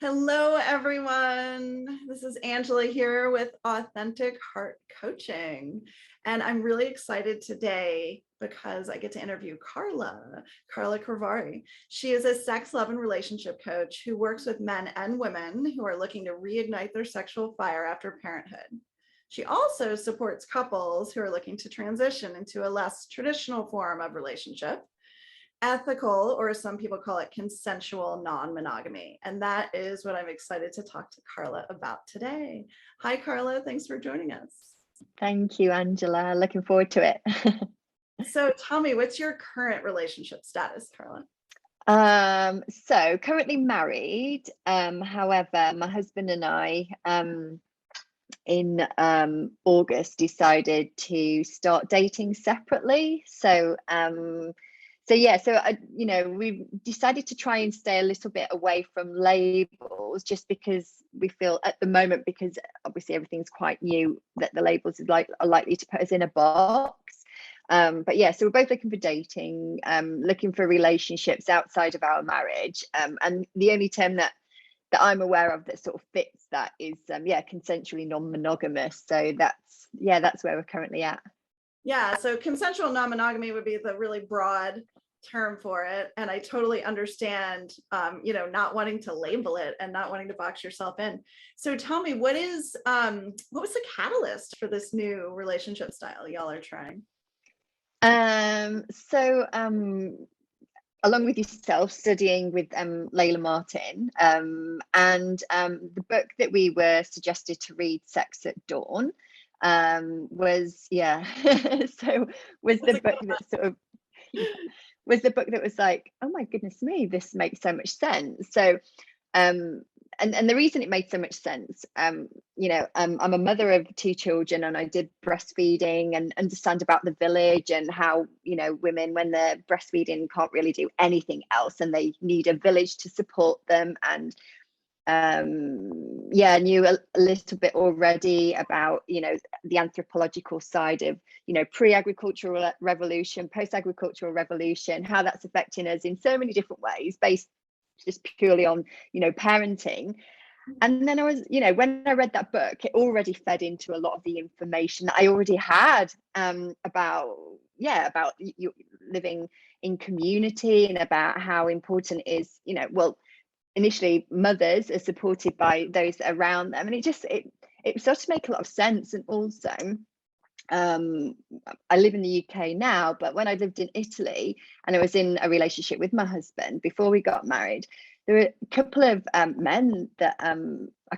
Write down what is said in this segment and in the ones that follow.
Hello, everyone. This is Angela here with Authentic Heart Coaching. And I'm really excited today because I get to interview Carla Crivaro. She is a sex, love, and relationship coach who works with men and women who are looking to reignite their sexual fire after parenthood. She also supports couples who are looking to transition into a less traditional form of relationship, ethical, or as some people call it, consensual non-monogamy. And that is what I'm excited to talk to Carla about today. Hi, Carla. Thanks for joining us. Thank you, Angela. Looking forward to it. So tell me, what's your current relationship status, Carla? So currently married. However, my husband and I in August decided to start dating separately. So we've decided to try and stay a little bit away from labels, just because we feel at the moment, because obviously everything's quite new, that the labels are likely to put us in a box. So we're both looking for dating, looking for relationships outside of our marriage, and the only term that I'm aware of that sort of fits that is consensually non-monogamous. So that's where we're currently at. Yeah, so consensual non-monogamy would be the really broad term for it, and I totally understand not wanting to label it and not wanting to box yourself in. So tell me, what was the catalyst for this new relationship style y'all are trying? Along with yourself, studying with Layla Martin, and the book that we were suggested to read, Sex at Dawn, was the book that was like, oh my goodness me, this makes so much sense. So and the reason it made so much sense, I'm a mother of 2 children, and I did breastfeeding and understand about the village and how, women, when they're breastfeeding, can't really do anything else, and they need a village to support them. And knew a little bit already about, the anthropological side of, pre-agricultural revolution, post-agricultural revolution, how that's affecting us in so many different ways, based just purely on, parenting. And then I was, when I read that book, it already fed into a lot of the information that I already had about you living in community, and about how important it is, initially mothers are supported by those around them. And it started to make a lot of sense. And also, I live in the UK now, but when I lived in Italy and I was in a relationship with my husband before we got married, there were a couple of men that I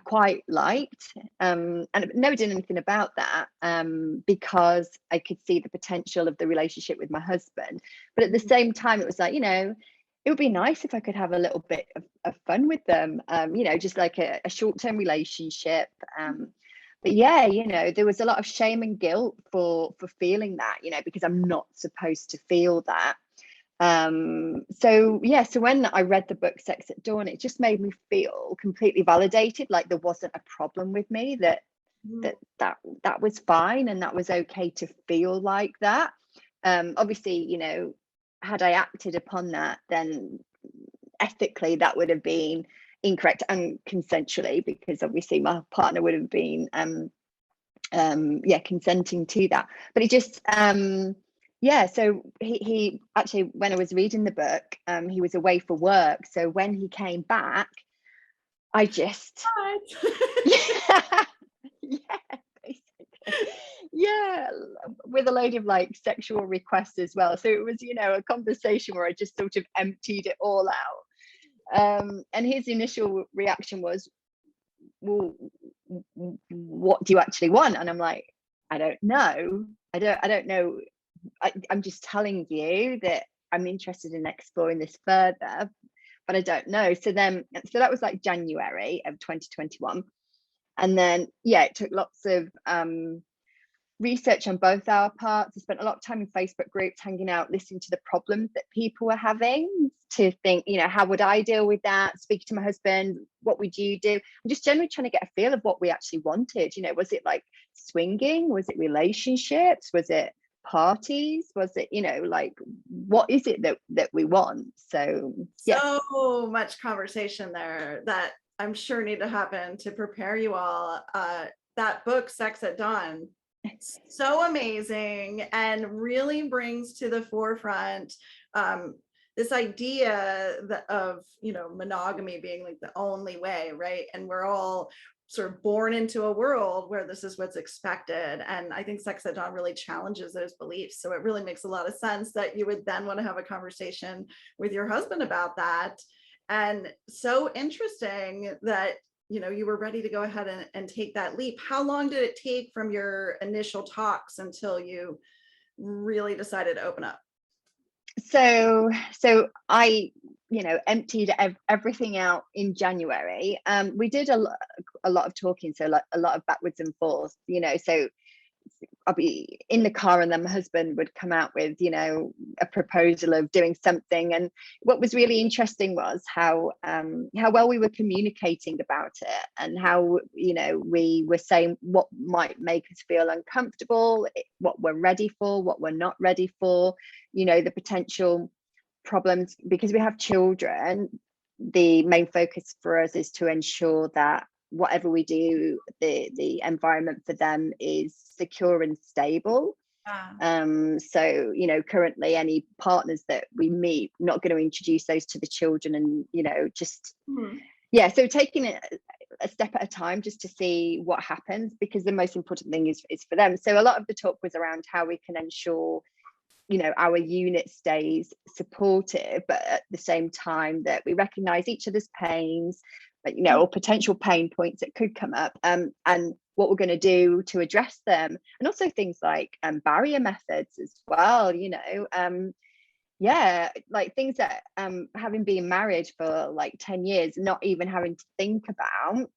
quite liked, and I never did anything about that, because I could see the potential of the relationship with my husband. But at the same time, it was like, it would be nice if I could have a little bit of fun with them, just like a short-term relationship. But there was a lot of shame and guilt for feeling that, because I'm not supposed to feel that. So when I read the book Sex at Dawn, it just made me feel completely validated, like there wasn't a problem with me, that was fine, and that was okay to feel like that. Obviously, had I acted upon that, then ethically that would have been incorrect, and consensually, because obviously my partner would have been consenting to that. But it just so he actually, when I was reading the book, he was away for work, so when he came back, I just with a load of like sexual requests as well. So it was, a conversation where I just sort of emptied it all out. And his initial reaction was, well, what do you actually want? And I'm like, I don't know. I don't know. I'm just telling you that I'm interested in exploring this further, but I don't know. So that was like January of 2021. And then, it took lots of research on both our parts. I spent a lot of time in Facebook groups, hanging out, listening to the problems that people were having, to think, how would I deal with that? Speak to my husband, what would you do? I'm just generally trying to get a feel of what we actually wanted. Was it like swinging? Was it relationships? Was it parties? Was it, like, what is it that we want? So so much conversation there that I'm sure need to happen to prepare you all. That book, Sex at Dawn, so amazing and really brings to the forefront this idea of, monogamy being like the only way, right? And we're all sort of born into a world where this is what's expected. And I think Sex at Dawn really challenges those beliefs. So it really makes a lot of sense that you would then want to have a conversation with your husband about that. And so interesting that you were ready to go ahead and take that leap. How long did it take from your initial talks until you really decided to open up? So I emptied everything out in January. We did a lot of talking, so like a lot of backwards and forths, so I'll be in the car and then my husband would come out with, a proposal of doing something. And what was really interesting was how well we were communicating about it, and how, we were saying what might make us feel uncomfortable, what we're ready for, what we're not ready for, the potential problems. Because we have children, the main focus for us is to ensure that whatever we do, the environment for them is secure and stable. So currently any partners that we meet, not going to introduce those to the children, and just so taking it a step at a time just to see what happens, because the most important thing is for them. So a lot of the talk was around how we can ensure our unit stays supportive, but at the same time that we recognize each other's pains, or potential pain points that could come up, and what we're going to do to address them. And also things like barrier methods as well, like things that having been married for like 10 years, not even having to think about.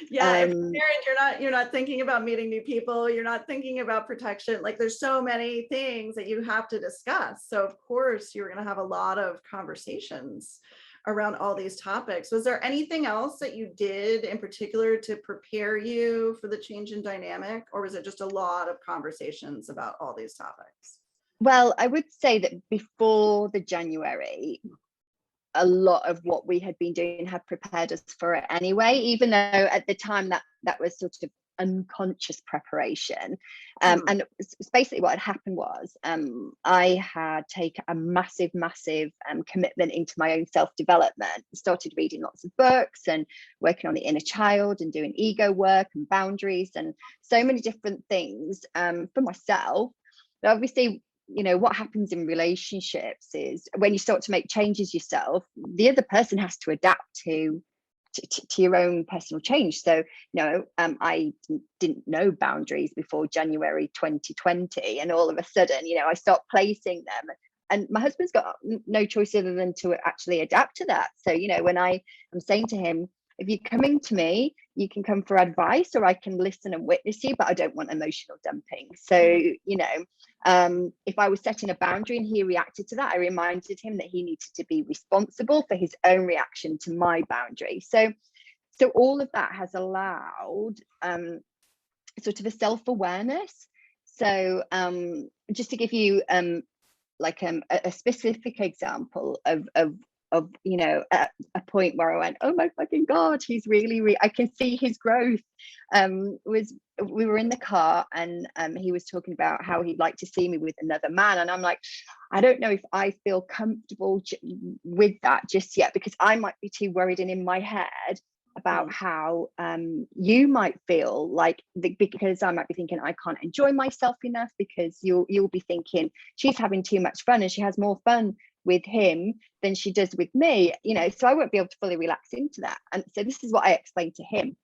If you're married, you're not thinking about meeting new people, you're not thinking about protection. Like there's so many things that you have to discuss. So of course you're going to have a lot of conversations around all these topics. Was there anything else that you did in particular to prepare you for the change in dynamic, or was it just a lot of conversations about all these topics? Well, I would say that before the January, a lot of what we had been doing had prepared us for it anyway, even though at the time that was sort of unconscious preparation. And basically what had happened was I had taken a massive commitment into my own self-development, started reading lots of books and working on the inner child and doing ego work and boundaries and so many different things for myself. But obviously, what happens in relationships is when you start to make changes yourself, the other person has to adapt to your own personal change. So, I didn't know boundaries before January 2020. And all of a sudden, I start placing them. And my husband's got no choice other than to actually adapt to that. So, when I am saying to him, if you're coming to me, you can come for advice, or I can listen and witness you, but I don't want emotional dumping. So, if I was setting a boundary and he reacted to that, I reminded him that he needed to be responsible for his own reaction to my boundary. So all of that has allowed sort of a self-awareness. So just to give you a specific example of a point where I went, oh my fucking God, he's really I can see his growth. Was we were in the car and he was talking about how he'd like to see me with another man, and I'm like, I don't know if I feel comfortable with that just yet, because I might be too worried and in my head about how you might feel, like because I might be thinking I can't enjoy myself enough, because you'll be thinking she's having too much fun and she has more fun with him than she does with me, so I won't be able to fully relax into that. And so this is what I explained to him,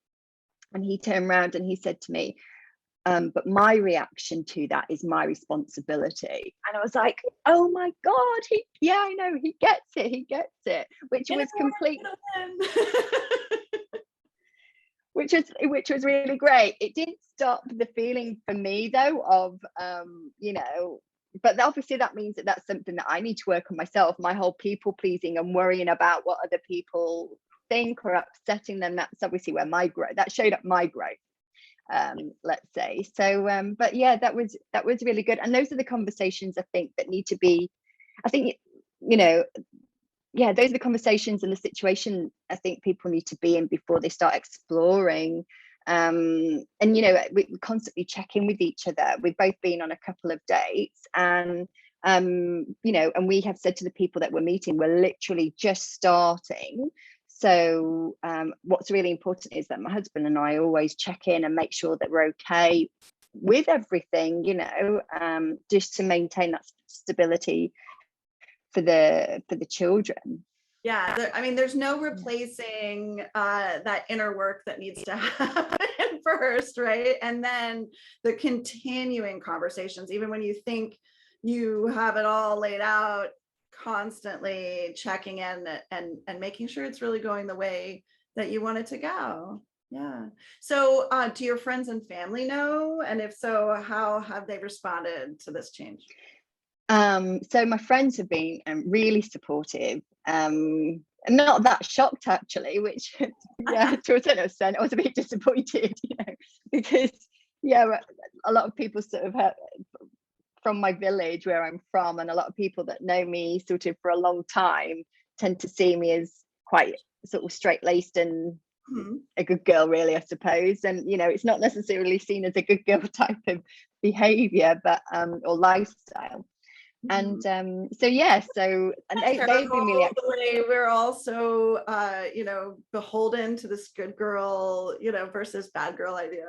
and he turned around and he said to me, but my reaction to that is my responsibility. And I was like, oh my God, I know, he gets it, which was complete which was really great. It didn't stop the feeling for me though of but obviously that means that that's something that I need to work on myself. My whole people pleasing and worrying about what other people think or upsetting them, that's obviously where my growth, that showed up my growth, let's say. So but yeah, that was really good. And those are the conversations I think that need to be, I think yeah, those are the conversations and the situation I think people need to be in before they start exploring. And we constantly check in with each other. We've both been on a couple of dates, and and we have said to the people that we're meeting, we're literally just starting. So what's really important is that my husband and I always check in and make sure that we're okay with everything, just to maintain that stability for the children. Yeah, I mean, there's no replacing that inner work that needs to happen first, right? And then the continuing conversations, even when you think you have it all laid out, constantly checking in and making sure it's really going the way that you want it to go. Yeah. So do your friends and family know? And if so, how have they responded to this change? So my friends have been really supportive. And not that shocked actually, which yeah, to a certain extent I was a bit disappointed, because a lot of people sort of from my village where I'm from, and a lot of people that know me sort of for a long time tend to see me as quite sort of straight-laced and a good girl, really, I suppose. And it's not necessarily seen as a good girl type of behavior, but or lifestyle. And and they've been really the way we're also beholden to this good girl versus bad girl idea.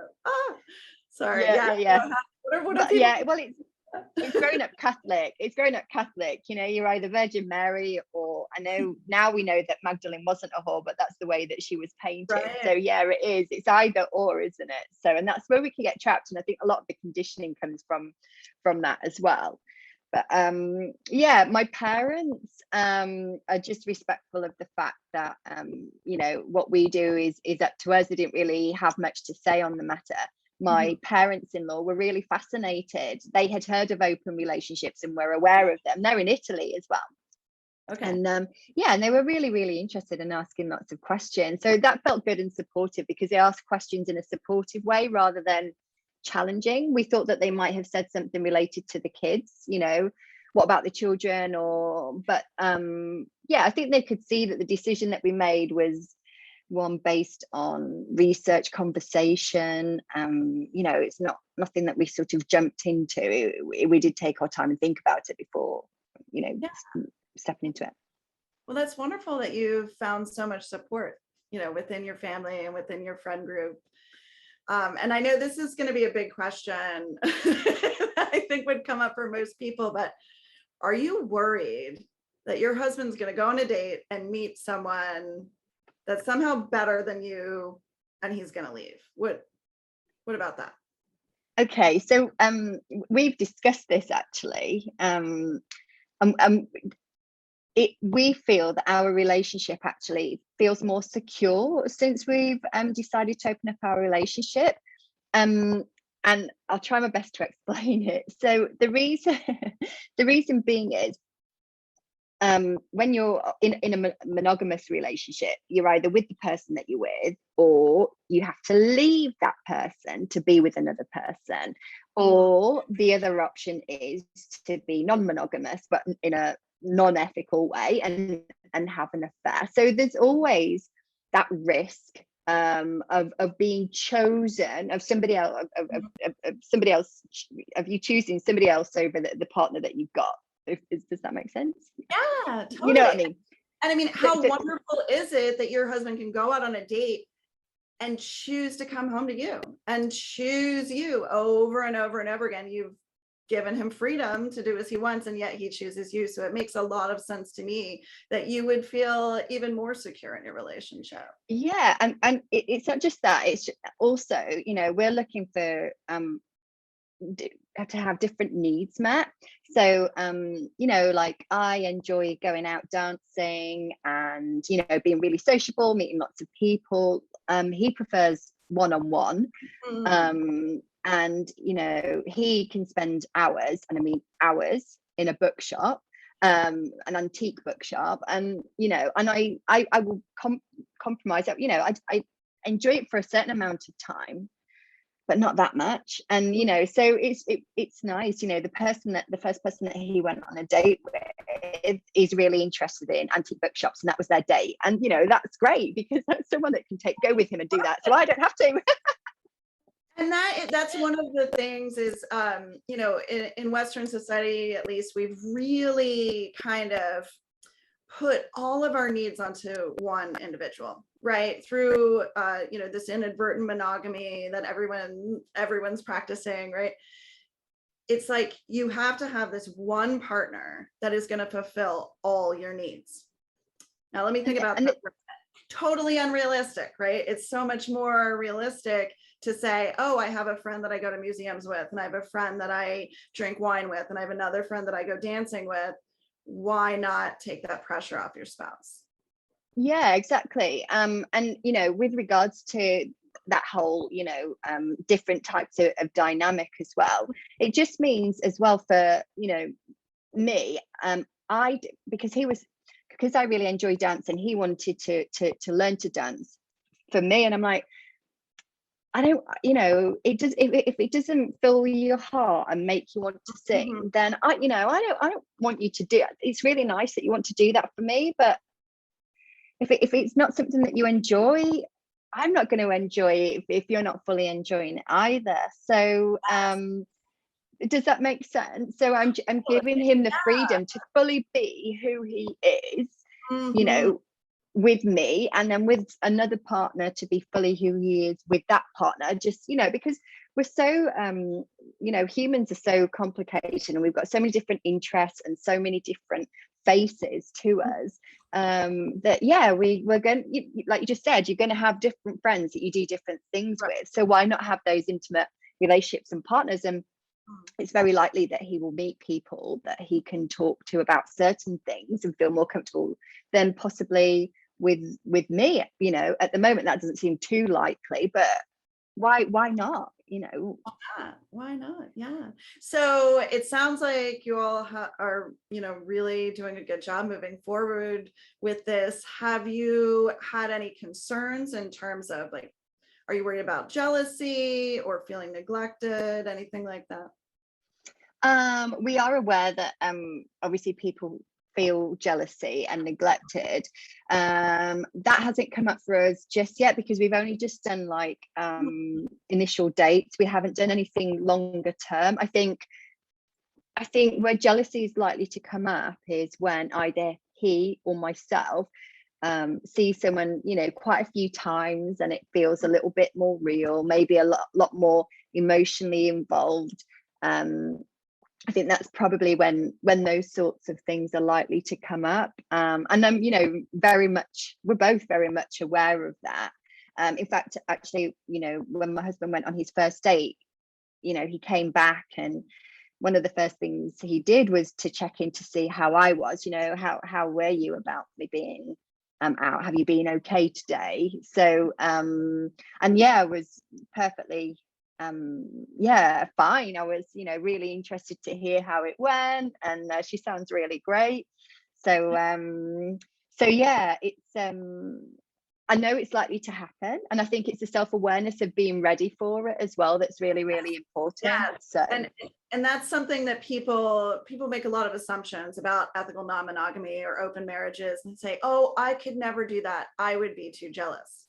Sorry. What are people? Well, it's grown up Catholic. You're either Virgin Mary, or I know now we know that Magdalene wasn't a whore, but that's the way that she was painted. Right. So yeah, it is. It's either or, isn't it? So, and that's where we can get trapped. And I think a lot of the conditioning comes from that as well. But my parents are just respectful of the fact that what we do is up to us. They didn't really have much to say on the matter. My parents-in-law were really fascinated. They had heard of open relationships and were aware of them. They're in Italy as well. Okay. And and they were really, really interested in asking lots of questions. So that felt good and supportive, because they asked questions in a supportive way rather than challenging. We thought that they might have said something related to the kids, what about the children, but I think they could see that the decision that we made was one based on research, conversation. It's nothing that we sort of jumped into. We did take our time and think about it before stepping into it. Well, that's wonderful that you've found so much support within your family and within your friend group. And I know this is going to be a big question I think would come up for most people, but are you worried that your husband's going to go on a date and meet someone that's somehow better than you and he's going to leave? What about that? Okay, so we've discussed this actually. We feel that our relationship actually feels more secure since we've decided to open up our relationship. And I'll try my best to explain it. So the reason being is when you're in a monogamous relationship, you're either with the person that you're with, or you have to leave that person to be with another person, or the other option is to be non-monogamous but in a non-ethical way and have an affair. So there's always that risk of being chosen, of somebody else, of you choosing somebody else over the partner that you've got. Does that make sense? Yeah, totally. You know what I mean? And I mean, how wonderful is it that your husband can go out on a date and choose to come home to you and choose you over and over and over again? You've given him freedom to do as he wants, and yet he chooses you. So it makes a lot of sense to me that you would feel even more secure in your relationship. Yeah, and it's not just that, it's also, we're looking for to have different needs met. So like I enjoy going out dancing and being really sociable, meeting lots of people. He prefers one-on-one. And he can spend hours, and I mean hours, in a bookshop, an antique bookshop, and and I will compromise that. I enjoy it for a certain amount of time, but not that much. And you know, so it's nice, you know, the first person that he went on a date with is really interested in antique bookshops, and that was their date. And you know, that's great, because that's someone that can go with him and do that, so I don't have to. And that's one of the things is, you know, in Western society, at least, we've really kind of put all of our needs onto one individual, right? Through, you know, this inadvertent monogamy that everyone's practicing, right? It's like you have to have this one partner that is going to fulfill all your needs. Now, let me think about that. Totally unrealistic, right? It's so much more realistic to say, oh, I have a friend that I go to museums with, and I have a friend that I drink wine with, and I have another friend that I go dancing with. Why not take that pressure off your spouse? Yeah, exactly. And you know, with regards to that whole, you know, different types of dynamic as well, it just means as well for, you know, me, because I really enjoy dancing, he wanted to learn to dance for me, and I'm like, I don't, you know, it does, if it doesn't fill your heart and make you want to sing, then I don't want you to do it. It's really nice that you want to do that for me, but if it's not something that you enjoy, I'm not going to enjoy it if you're not fully enjoying it either. So does that make sense? So I'm giving him the freedom to fully be who he is, you know, with me, and then with another partner to be fully who he is with that partner, just, you know, because we're so you know, humans are so complicated, and we've got so many different interests and so many different faces to us, that yeah, we're going, like you just said, you're going to have different friends that you do different things with, so why not have those intimate relationships and partners? And it's very likely that he will meet people that he can talk to about certain things and feel more comfortable than possibly with me. You know, at the moment that doesn't seem too likely, but why not, you know? Why not? Yeah. So it sounds like you all are, you know, really doing a good job moving forward with this. Have you had any concerns in terms of, like, are you worried about jealousy or feeling neglected, anything like that? We are aware that obviously people feel jealousy and neglected. That hasn't come up for us just yet, because we've only just done like initial dates. We haven't done anything longer term. I think where jealousy is likely to come up is when either he or myself see someone, you know, quite a few times, and it feels a little bit more real, maybe a lot more emotionally involved. I think that's probably when those sorts of things are likely to come up. And you know, we're both very much aware of that. In fact, actually, you know, when my husband went on his first date, you know, he came back, and one of the first things he did was to check in to see how I was, you know, how were you about me being out? Have you been okay today? So and yeah, I was perfectly yeah, fine. I was, you know, really interested to hear how it went, and she sounds really great. So yeah, it's I know it's likely to happen, and I think it's the self-awareness of being ready for it as well that's really, really important. Yeah. So and that's something that people make a lot of assumptions about ethical non-monogamy or open marriages, and say, oh, I could never do that, I would be too jealous.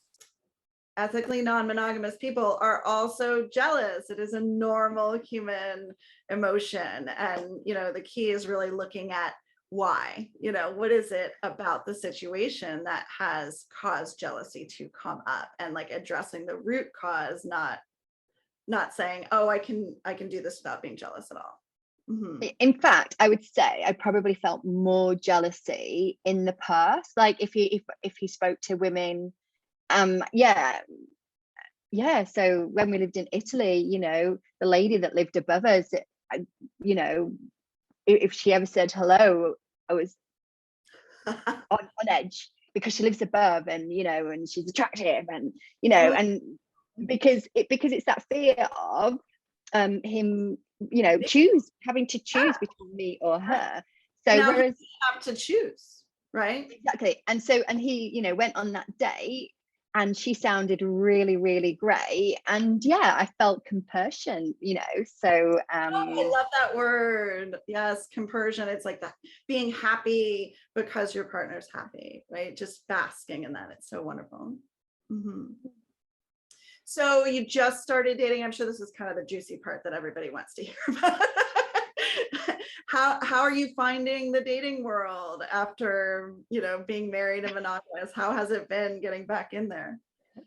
Ethically non-monogamous people are also jealous. It is a normal human emotion. And, you know, the key is really looking at why, you know, what is it about the situation that has caused jealousy to come up, and like addressing the root cause, not saying, oh, I can do this without being jealous at all. in fact, I would say I probably felt more jealousy in the past. Like if you spoke to women, yeah, so when we lived in Italy, you know, the lady that lived above us, you know, if she ever said hello, I was on edge, because she lives above, and you know, and she's attractive, and you know, and because it's that fear of him, you know, having to choose between me or her. So now whereas you have to choose, right? exactly, and he, you know, went on that date, and she sounded really, really great. And yeah, I felt compersion, so I love that word. Yes, compersion. It's like that, being happy because your partner's happy, right? Just basking in that. It's so wonderful. Mm-hmm. So you just started dating. I'm sure this is kind of the juicy part that everybody wants to hear about. How are you finding the dating world after, being married and monogamous? How has it been getting back in there?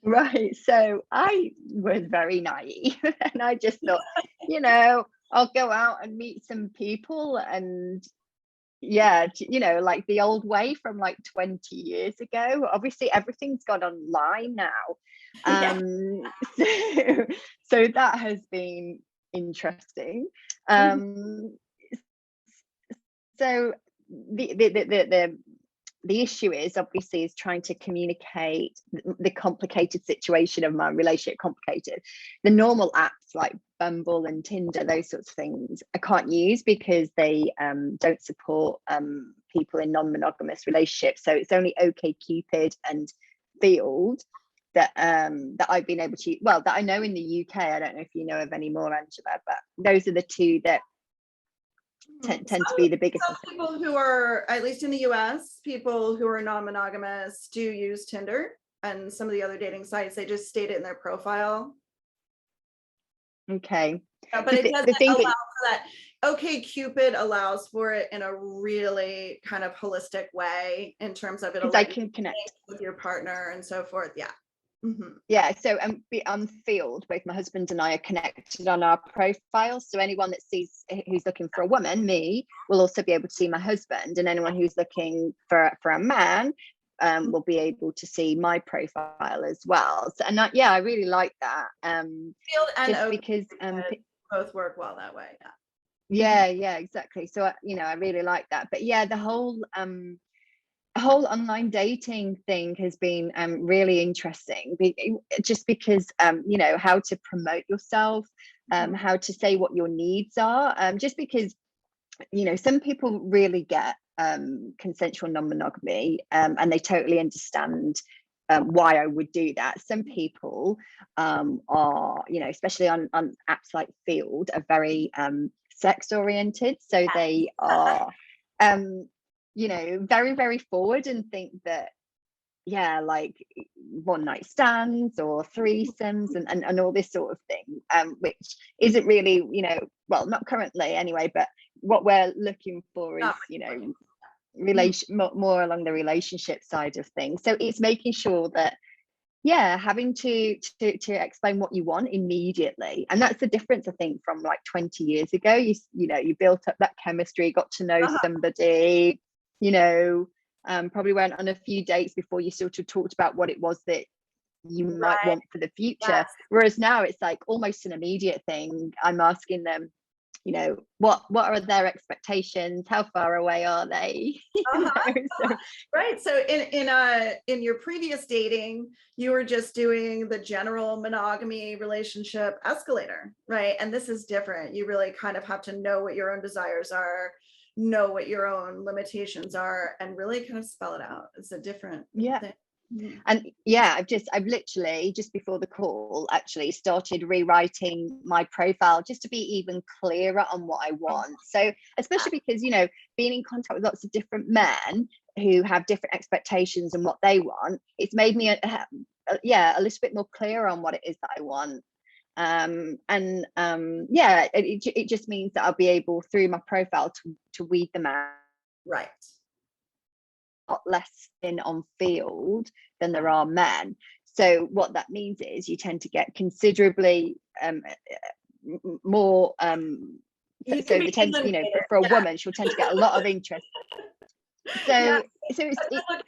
right. So I was very naive and I just thought, I'll go out and meet some people, and yeah, like the old way from like 20 years ago. Obviously everything's gone online now. Yeah. so, so that has been interesting. So the issue is obviously is trying to communicate the complicated situation of my relationship. Complicated. The normal apps like Bumble and Tinder, those sorts of things, I can't use because they don't support people in non-monogamous relationships. So it's only OkCupid and Field that I've been able to, well, that I know in the UK. I don't know if you know of any more, Angela, but those are the two that tend to be the biggest. Some people who are, at least in the US, people who are non-monogamous do use Tinder, and some of the other dating sites, they just state it in their profile. Okay. But it doesn't allow for that. OkCupid allows for it in a really kind of holistic way in terms of it'll I can connect with your partner and so forth. Yeah. Mm-hmm. Yeah, so on Field, both my husband and I are connected on our profiles. So anyone that sees who's looking for a woman, me, will also be able to see my husband, and anyone who's looking for a man will be able to see my profile as well. So, and I really like that. Field and just because both work well that way. Yeah, exactly. So I really like that. But yeah, the whole online dating thing has been really interesting, just because how to promote yourself, how to say what your needs are, just because some people really get consensual non-monogamy, and they totally understand why I would do that. Some people are, especially on apps like Field, are very sex oriented, so they are very, very forward and think that, like one night stands or threesomes and all this sort of thing, which isn't really, well, not currently anyway, but what we're looking for is, more along the relationship side of things. So it's making sure that, having to explain what you want immediately. And that's the difference, I think, from like 20 years ago. You built up that chemistry, got to know somebody, probably went on a few dates before you sort of talked about what it was that you might want for the future. Yes. Whereas now it's like almost an immediate thing. I'm asking them, what are their expectations? How far away are they? So. Right. So in your previous dating, you were just doing the general monogamy relationship escalator, right? And this is different. You really kind of have to know what your own desires are, know what your own limitations are, and really kind of spell it out. It's a different thing. And I've literally just before the call actually started rewriting my profile just to be even clearer on what I want. So especially because being in contact with lots of different men who have different expectations and what they want, it's made me a little bit more clear on what it is that I want. It just means that I'll be able through my profile to weed them out. Right. Lot less in on Field than there are men. So what that means is you tend to get considerably more so they tend for a woman, she'll tend to get a lot of interest. So it's a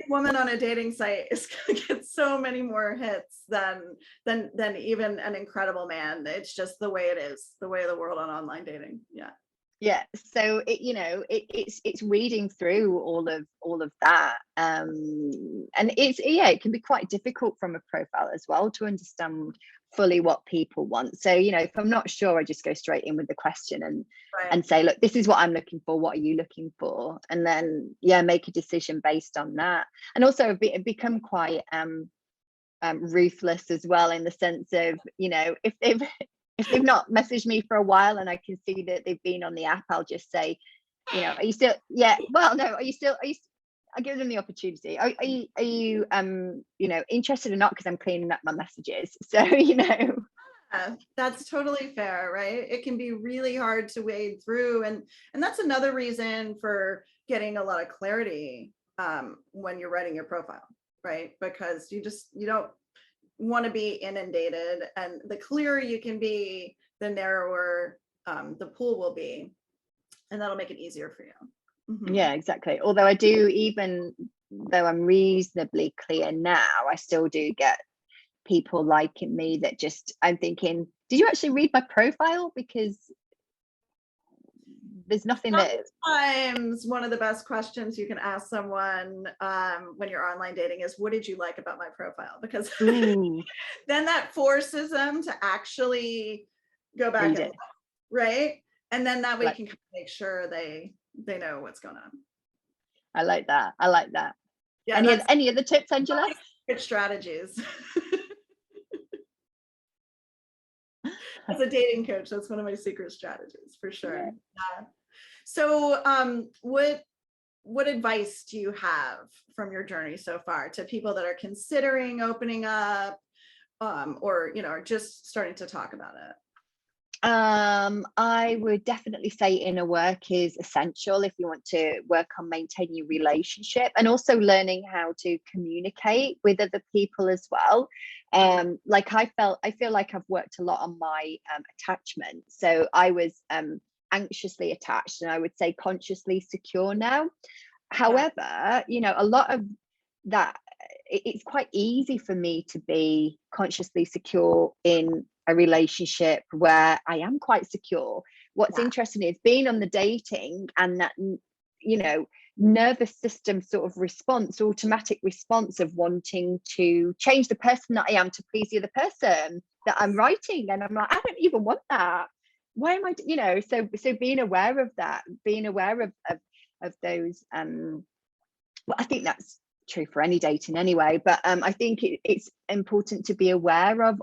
woman on a dating site is going to get so many more hits than even an incredible man. It's just the way it is, the way of the world on online dating. So it's reading through all of that, and it can be quite difficult from a profile as well to understand fully what people want. So if I'm not sure, I just go straight in with the question and say, look, this is what I'm looking for, what are you looking for? And then make a decision based on that. And also I've become quite ruthless as well, in the sense of, you know, if they've not messaged me for a while and I can see that they've been on the app, I'll just say, you know, are you still, yeah, well, no, are you I give them the opportunity. Are you you know, interested or not? Because I'm cleaning up my messages. So, you know. Yeah, that's totally fair, right? It can be really hard to wade through, and that's another reason for getting a lot of clarity when you're writing your profile, right? Because you don't want to be inundated, and the clearer you can be, the narrower the pool will be, and that'll make it easier for you. Mm-hmm. Yeah, exactly. Although I do, even though I'm reasonably clear now, I still do get people liking me that just, I'm thinking, did you actually read my profile? Because there's nothing that. Sometimes one of the best questions you can ask someone when you're online dating is, what did you like about my profile? Because then that forces them to actually go back and look, right? And then that way you can make sure they know what's going on. I like that. I like that. Yeah. Any other tips, Angela? Strategies. As a dating coach, that's one of my secret strategies for sure. Yeah. So what advice do you have from your journey so far to people that are considering opening up or, you know, are just starting to talk about it? I would definitely say inner work is essential if you want to work on maintaining your relationship, and also learning how to communicate with other people as well. Like I feel like I've worked a lot on my attachment. So I was anxiously attached, and I would say consciously secure now. However, you know, a lot of that, it's quite easy for me to be consciously secure in a relationship where I am quite secure. What's interesting is being on the dating, and that, you know, nervous system sort of response, automatic response of wanting to change the person that I am to please the other person that I'm writing. And I'm like, I don't even want that. Why am I, you know, so being aware of that, being aware of those, well, I think that's true for any dating anyway, but I think it's important to be aware of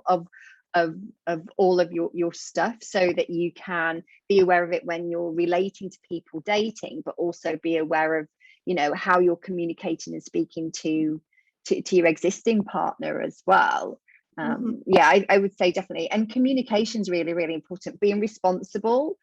all of your stuff, so that you can be aware of it when you're relating to people dating, but also be aware of, you know, how you're communicating and speaking to your existing partner as well. Yeah, I would say definitely. And communication is really, really important. Being responsible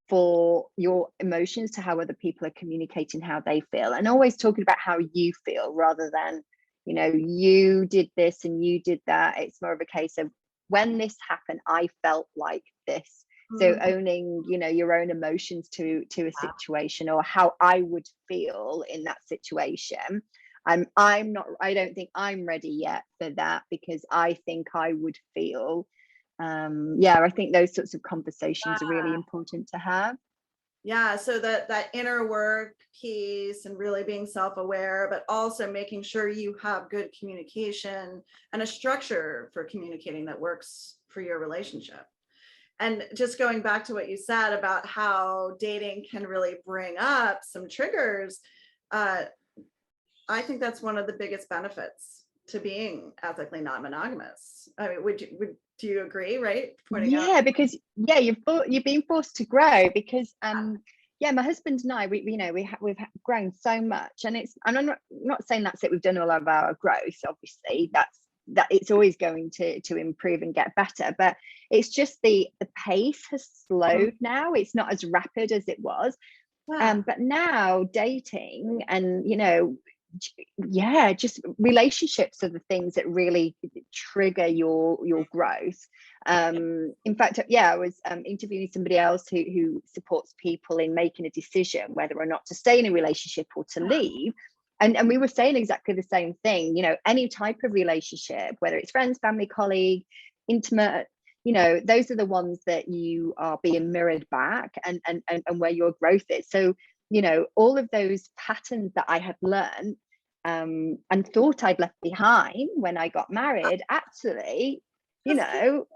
for your emotions to how other people are communicating how they feel, and always talking about how you feel rather than, you know, you did this and you did that. It's more of a case of, when this happened, I felt like this. So owning, you know, your own emotions to a situation, or how I would feel in that situation. I don't think I'm ready yet for that, because I think I would feel. Yeah, I think those sorts of conversations are really important to have. Yeah, so that inner work piece, and really being self-aware, but also making sure you have good communication and a structure for communicating that works for your relationship. And just going back to what you said about how dating can really bring up some triggers, I think that's one of the biggest benefits to being ethically non-monogamous. I mean, do you agree, right? Yeah, because you've been forced to grow, because yeah, my husband and I, we've grown so much, and I'm not saying that's it. We've done all of our growth. Obviously, that it's always going to improve and get better, but it's just the pace has slowed now. It's not as rapid as it was. But now dating, and, you know, yeah, just relationships are the things that really trigger your growth. In fact, yeah, I was interviewing somebody else who supports people in making a decision whether or not to stay in a relationship or to leave. And we were saying exactly the same thing. You know, any type of relationship, whether it's friends, family, colleague, intimate, you know, those are the ones that you are being mirrored back, and where your growth is. So, you know, all of those patterns that I had learned and thought I'd left behind when I got married, actually, you know,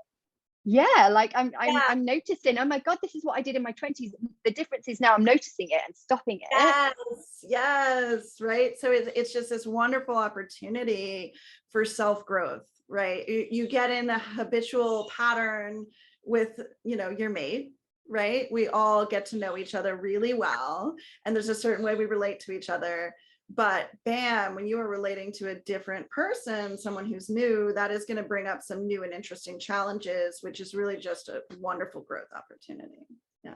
yeah, like I'm noticing, oh my God, this is what I did in my 20s. The difference is now I'm noticing it and stopping it. Yes, right. So it's just this wonderful opportunity for self-growth right? You get in a habitual pattern with, your mate, right? We all get to know each other really well, and there's a certain way we relate to each other. But bam, when you are relating to a different person, someone who's new, that is going to bring up some new and interesting challenges, which is really just a wonderful growth opportunity. Yeah.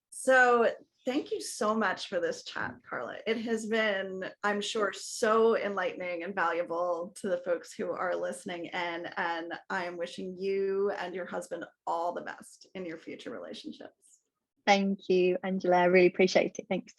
So thank you so much for this chat, Carla. It has been, I'm sure, so enlightening and valuable to the folks who are listening in, and I am wishing you and your husband all the best in your future relationships. Thank you, Angela. I really appreciate it. Thanks.